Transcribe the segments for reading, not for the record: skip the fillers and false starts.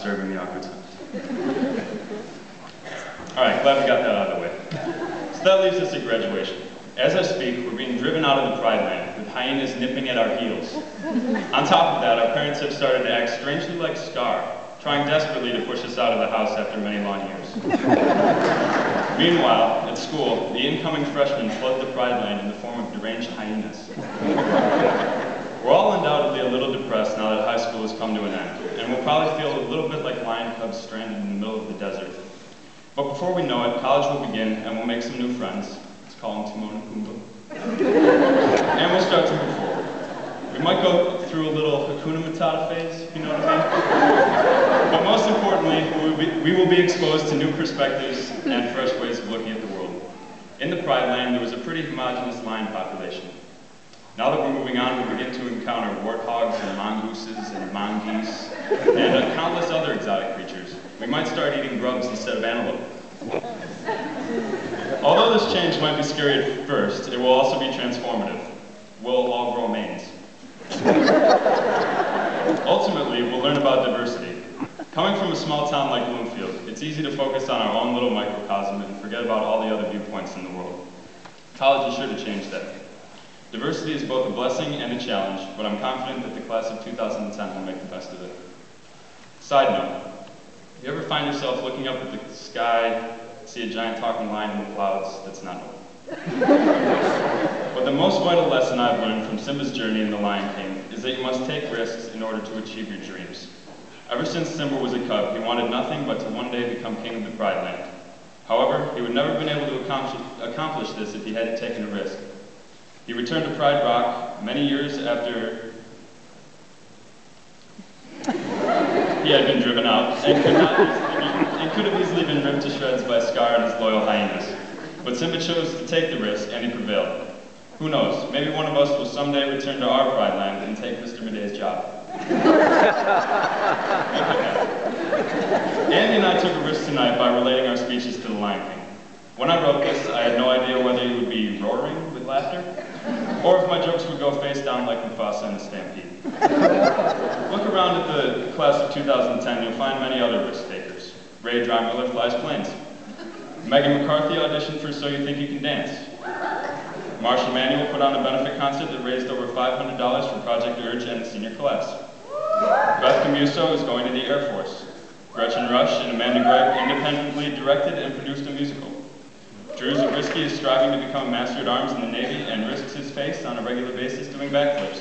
disturbing the awkward silence. All right, glad we got that out of the way. So that leaves us at graduation. As I speak, we're being driven out of the Pride Land, with hyenas nipping at our heels. On top of that, our parents have started to act strangely like Scar, trying desperately to push us out of the house after many long years. Meanwhile, at school, the incoming freshmen flood the Pride Land in the form of deranged hyenas. We're all undoubtedly a little depressed now that high school has come to an end, and we'll probably feel a little bit like lion cubs stranded in the middle of the desert. But before we know it, college will begin, and we'll make some new friends. Let's call them Timon and Pumbaa. And we'll start to move forward. We might go through a little Hakuna Matata phase, if you know what I mean. But most importantly, we will be exposed to new perspectives and fresh ways of looking at the world. In the Pride Land, there was a pretty homogeneous lion population. Now that we're moving on, we begin to encounter warthogs and mongooses and mongoose and countless other exotic creatures. We might start eating grubs instead of antelope. Although this change might be scary at first, it will also be transformative. We'll all grow manes. Ultimately, we'll learn about diversity. Coming from a small town like Bloomfield, it's easy to focus on our own little microcosm and forget about all the other viewpoints in the world. College is sure to change that. Diversity is both a blessing and a challenge, but I'm confident that the class of 2010 will make the best of it. Side note, you ever find yourself looking up at the sky, see a giant talking lion in the clouds? That's not normal. But the most vital lesson I've learned from Simba's journey in The Lion King is that you must take risks in order to achieve your dreams. Ever since Simba was a cub, he wanted nothing but to one day become king of the Pride Land. However, he would never have been able to accomplish this if he hadn't taken a risk. He returned to Pride Rock many years after he had been driven out and could have easily been ripped to shreds by Scar and his loyal hyenas. But Simba chose to take the risk, and he prevailed. Who knows, maybe one of us will someday return to our Pride Land and take Mr. Madey's job. Andy and I took a risk tonight by relating our speeches to The Lion King. When I wrote this, I had no idea whether you would be roaring with laughter, or if my jokes would go face down like Mufasa in a stampede. Look around at the class of 2010, you'll find many other risk takers. Ray Drymiller flies planes. Megan McCarthy auditioned for So You Think You Can Dance. Marsh Emanuel put on a benefit concert that raised over $500 for Project Urge and the senior class. Beth Camuso is going to the Air Force. Gretchen Rush and Amanda Gregg independently directed and produced a musical. Drew Zabriskie is striving to become a Master at Arms in the Navy and risks his face on a regular basis doing backflips.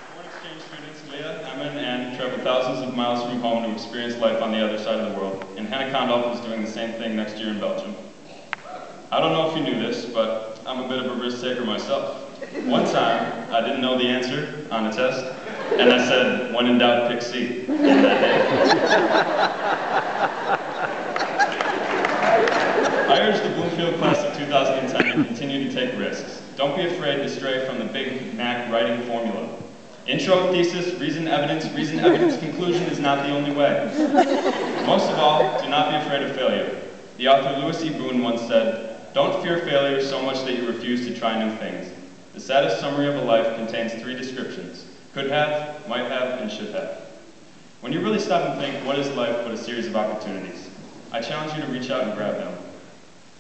Foreign exchange students Leah, Emma, and Anne traveled thousands of miles from home to experience life on the other side of the world, and Hannah Condolf is doing the same thing next year in Belgium. I don't know if you knew this, but I'm a bit of a risk taker myself. One time, I didn't know the answer on a test, and I said, when in doubt, pick C. And that day. I urge the Bloomfield class of 2010 to continue to take risks. Don't be afraid to stray from the Big Mac writing formula. Intro, thesis, reason, evidence, conclusion is not the only way. Most of all, do not be afraid of failure. The author Louis E. Boone once said, "Don't fear failure so much that you refuse to try new things. The saddest summary of a life contains 3 descriptions: could have, might have, and should have." When you really stop and think, what is life but a series of opportunities? I challenge you to reach out and grab them.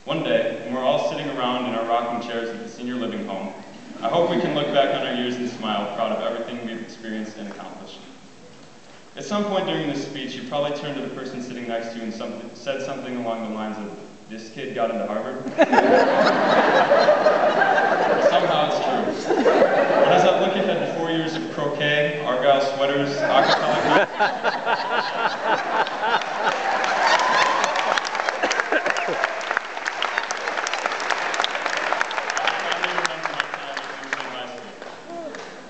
One day, when we're all sitting around in our rocking chairs at the senior living home, I hope we can look back on our years and smile, proud of everything we've experienced and accomplished. At some point during this speech, you probably turned to the person sitting next to you and said something along the lines of, "This kid got into Harvard?" Somehow it's true. But as I look ahead to 4 years of croquet, Argyle sweaters, acapella,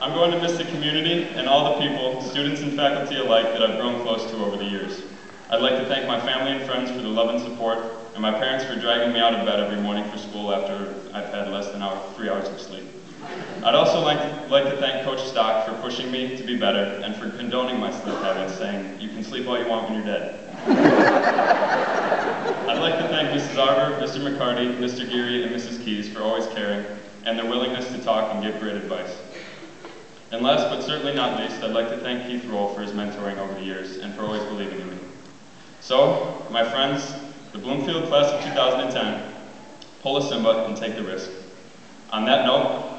I'm going to miss the community and all the people, students and faculty alike, that I've grown close to over the years. I'd like to thank my family and friends for the love and support, and my parents for dragging me out of bed every morning for school after I've had less than 3 hours of sleep. I'd also like to thank Coach Stock for pushing me to be better and for condoning my sleep habits, saying, "You can sleep all you want when you're dead." I'd like to thank Mrs. Arber, Mr. McCarty, Mr. Geary, and Mrs. Keys for always caring, and their willingness to talk and give great advice. And last but certainly not least, I'd like to thank Keith Roll for his mentoring over the years and for always believing in me. So, my friends, the Bloomfield class of 2010, pull a Simba and take the risk. On that note,